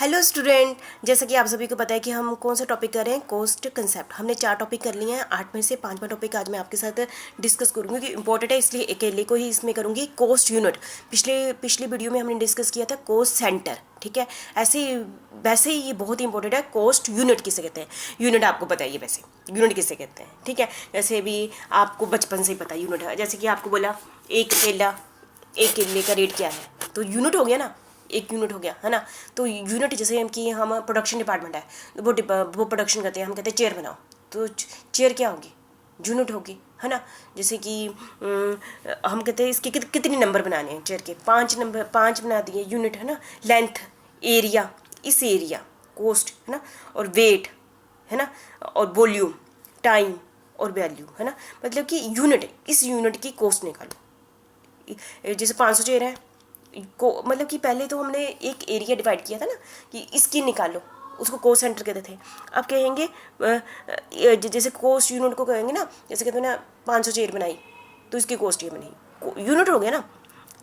Hello student, जैसा कि आप सभी को पता है कि हम कौन सा टॉपिक कर रहे हैं, कोस्ट कंसेप्ट। हमने 4 टॉपिक कर लिए हैं, 8 में से 5वां टॉपिक आज मैं आपके साथ डिस्कस करूंगी कि इंपॉर्टेंट है, इसलिए अकेले को ही इसमें करूंगी। कोस्ट यूनिट पिछली वीडियो में हमने डिस्कस किया था कोस्ट सेंटर, ठीक है। वैसे ही ये बहुत ही इंपॉर्टेंट है। कोस्ट यूनिट किसे कहते हैं, यूनिट आपको पता है ये वैसे यूनिट किसे कहते हैं, ठीक है। जैसे भी आपको बचपन से ही पता है यूनिट है। जैसे कि आपको बोला एक केले का रेट क्या है, तो यूनिट हो गया ना, एक यूनिट हो गया है ना। तो यूनिट जैसे हम प्रोडक्शन डिपार्टमेंट है, वो प्रोडक्शन करते हैं, हम कहते हैं चेयर बनाओ, तो चेयर क्या होगी, यूनिट होगी, है ना। जैसे कि हम कहते हैं इसके कितने नंबर बनाने हैं चेयर के, 5 बना दिए, यूनिट है ना। लेंथ, एरिया, इस एरिया कोस्ट है ना, और वेट है ना, और वॉल्यूम, टाइम और वैल्यू है ना। मतलब कि यूनिट, इस यूनिट की कोस्ट निकालो। जैसे 500 चेयर है को, मतलब कि पहले तो हमने एक एरिया डिवाइड किया था ना कि इसकी निकालो, उसको कोस्ट सेंटर कहते थे। अब कहेंगे जैसे कोस्ट यूनिट को कहेंगे ना, जैसे कहते हैं ना 500 चेयर बनाई तो इसकी कोस्ट ये बनी, यूनिट हो गया ना।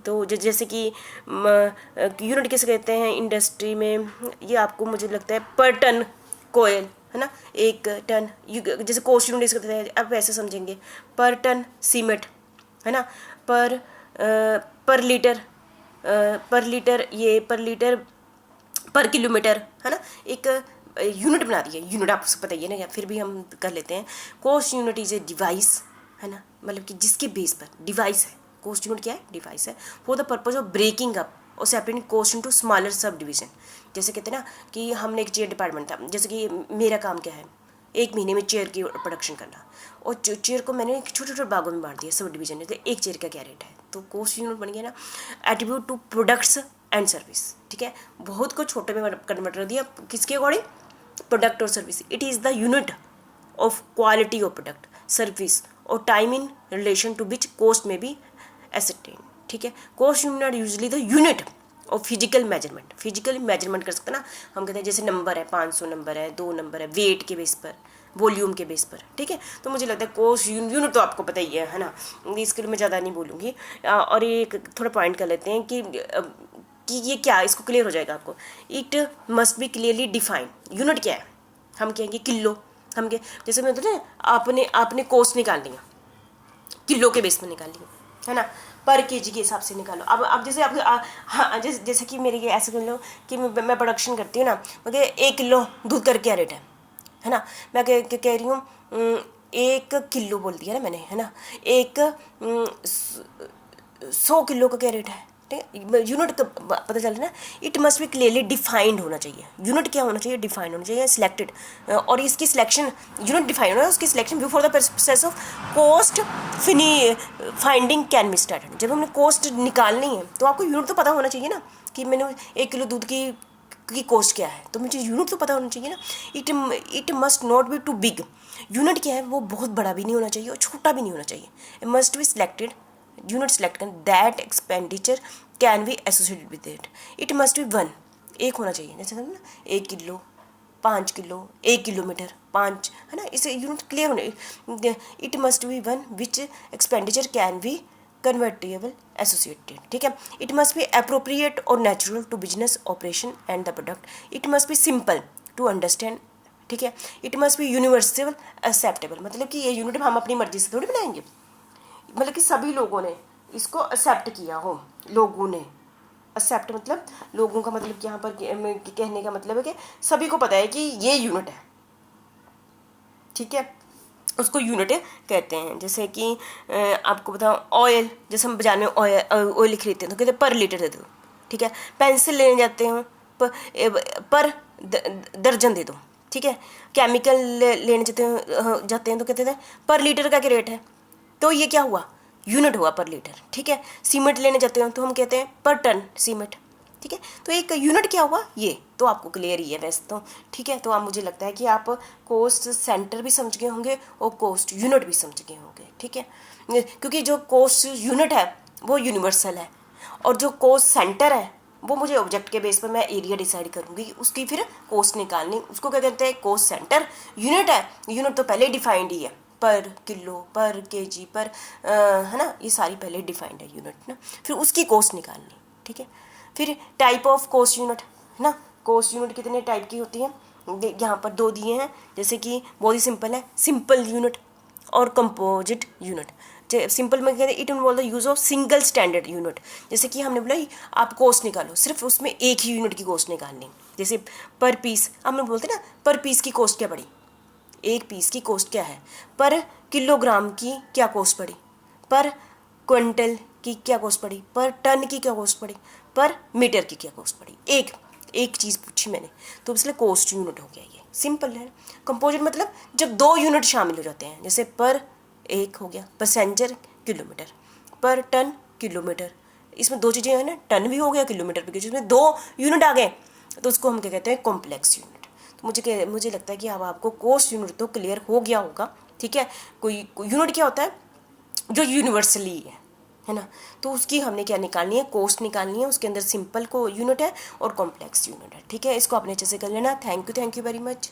तो जैसे कि यूनिट किसे कहते हैं इंडस्ट्री में, ये आपको मुझे लगता है पर टन कोयल है ना, 1 टन। जैसे कोस्ट यूनिट कहते हैं, आप वैसे समझेंगे पर टन सीमेंट है ना, पर लीटर, पर किलोमीटर है ना। एक यूनिट बना दी है, यूनिट आपको पता ही है ना, फिर भी हम कर लेते हैं। Cost unit is a device है ना, मतलब कि जिसके बेस पर डिवाइस है। कोस्ट यूनिट क्या है, डिवाइस है for the purpose of breaking up और separating cost into smaller subdivision. जैसे कहते हैं ना कि हमने एक चेयर डिपार्टमेंट था, जैसे कि मेरा काम क्या है, 1 महीने में चेयर की प्रोडक्शन करना, और चेयर को मैंने छोटे छोटे भागों में बांट दिया, सब डिवीजन में। तो एक चेयर का क्या रेट है, तो कोस्ट यूनिट बन गया ना। Attribute to products and service, ठीक है। बहुत को छोटे में कन्वर्ट कर दिया, किसके अकॉर्डिंग, प्रोडक्ट और service. It is the unit of quality of product service और time in relation to which cost में बी एसेटेन, ठीक है। Cost unit usually the unit और फिजिकल मेजरमेंट कर सकते हैं ना। हम कहते हैं जैसे नंबर है, 500 नंबर है, 2 नंबर है, वेट के बेस पर, वॉल्यूम के बेस पर, ठीक है। तो मुझे लगता है कोस्ट यूनिट तो आपको पता ही है ना, इसके लिए मैं ज़्यादा नहीं बोलूँगी। और ये थोड़ा पॉइंट कर लेते हैं कि ये क्या, इसको क्लियर हो जाएगा आपको। It must be clearly defined. Unit क्या है, हम कहेंगे किलो, जैसे मैं बताऊँ आपने कोस्ट निकालनी है, किलो के बेस पर निकालिए है ना, पर केजी के हिसाब से निकालो। अब जैसे आप हाँ, जैसे कि मेरी ये ऐसे कर लो कि मैं प्रोडक्शन करती हूँ ना, मगर 1 किलो दूध का क्या रेट है ना। मैं कह रही हूँ 1 किलो बोल दिया ना मैंने, है ना। 100 किलो का क्या रेट है, ठीक है। यूनिट का पता चल रहा है ना। It must be clearly defined होना चाहिए। यूनिट क्या होना चाहिए, डिफाइंड होना चाहिए, सिलेक्टेड। और इसकी सिलेक्शन, यूनिट डिफाइंड होना है, उसकी selection before the process of cost finding can be started. जब हमने कोस्ट निकालनी है तो आपको यूनिट तो पता होना चाहिए ना, कि मैंने 1 किलो दूध की कोस्ट क्या है, तो मुझे यूनिट तो पता होना चाहिए ना। It must not be too big. Unit क्या है, वो बहुत बड़ा भी नहीं होना चाहिए और छोटा भी नहीं होना चाहिए। It must be selected, unit select करें, that expenditure can be associated with it. It must be 1, एक होना चाहिए। जैसे ना 1 किलो, 5 किलो, 1 किलोमीटर, 5 है ना, इसे यूनिट क्लियर होने। It must be 1 which expenditure can be convertible associated, ठीक है। इट मस्ट बी अप्रोप्रिएट और natural to business operation and the product. It must be simple to understand, ठीक है। It must be universal acceptable, मतलब कि ये unit हम अपनी मर्जी से थोड़ी बनाएंगे, मतलब कि सभी लोगों ने इसको एक्सेप्ट किया हो। लोगों ने एक्सेप्ट, मतलब लोगों का मतलब यहाँ पर कहने का मतलब है कि सभी को पता है कि ये यूनिट है, ठीक है, उसको यूनिट कहते हैं। जैसे कि आपको बताओ ऑयल, जैसे हम बाजार में ऑयल खरीदते हैं तो कहते हैं पर लीटर दे दो, ठीक है। पेंसिल लेने जाते हैं पर दर्जन दे दो, ठीक है। केमिकल लेने जाते हैं तो कहते हैं पर लीटर का क्या रेट है, तो ये क्या हुआ, यूनिट हुआ पर लीटर, ठीक है। सीमेंट लेने जाते हैं तो हम कहते हैं पर टन सीमेंट, ठीक है। तो एक यूनिट क्या हुआ, ये तो आपको क्लियर ही है वैसे तो, ठीक है। तो आप, मुझे लगता है कि आप कोस्ट सेंटर भी समझ गए होंगे और कोस्ट यूनिट भी समझ गए होंगे, ठीक है। क्योंकि जो कोस्ट यूनिट है वो यूनिवर्सल है, और जो कोस्ट सेंटर है वो मुझे ऑब्जेक्ट के बेस पर मैं एरिया डिसाइड करूँगी, उसकी फिर कोस्ट निकालनी, उसको क्या कहते हैं, कोस्ट सेंटर। यूनिट है, यूनिट तो पहले डिफाइंड ही है, पर किलो, पर केजी, पर है ना, ये सारी पहले डिफाइंड है यूनिट ना, फिर उसकी कोस्ट निकालनी, ठीक है। फिर टाइप ऑफ कोस्ट यूनिट है ना, कॉस्ट यूनिट कितने टाइप की होती है, यहाँ पर दो दिए हैं, जैसे कि बहुत ही सिंपल है, सिंपल यूनिट और कंपोजिट यूनिट। सिंपल में कहते हैं it involve the use of single standard unit. जैसे कि हमने बोला आप कॉस्ट निकालो, सिर्फ उसमें एक ही यूनिट की कॉस्ट निकालनी। जैसे पर पीस हम लोग बोलते हैं ना, पर पीस की कॉस्ट क्या पड़ी, एक पीस की कॉस्ट क्या है, पर किलोग्राम की क्या कॉस्ट पड़ी, पर क्विंटल की क्या कॉस्ट पड़ी, पर टन की क्या कॉस्ट पड़ी, पर मीटर की क्या कॉस्ट पड़ी। एक चीज़ पूछी मैंने, तो इसलिए कॉस्ट यूनिट हो गया, ये सिंपल है। कंपोजिट मतलब जब दो यूनिट शामिल हो जाते हैं, जैसे पर एक हो गया पैसेंजर किलोमीटर, पर टन किलोमीटर, इसमें दो चीज़ें हैं ना, टन भी हो गया किलोमीटर भी, जिसमें दो यूनिट आ गए तो उसको हम क्या कहते हैं, कॉम्प्लेक्स यूनिट। तो मुझे लगता है कि अब आपको कॉस्ट यूनिट तो क्लियर हो गया होगा, ठीक है। कोई यूनिट क्या होता है, जो यूनिवर्सली है ना, तो उसकी हमने क्या निकालनी है, कॉस्ट निकालनी है। उसके अंदर सिंपल को यूनिट है और कॉम्प्लेक्स यूनिट है, ठीक है। इसको आपने अच्छे से कर लेना। Thank you very much.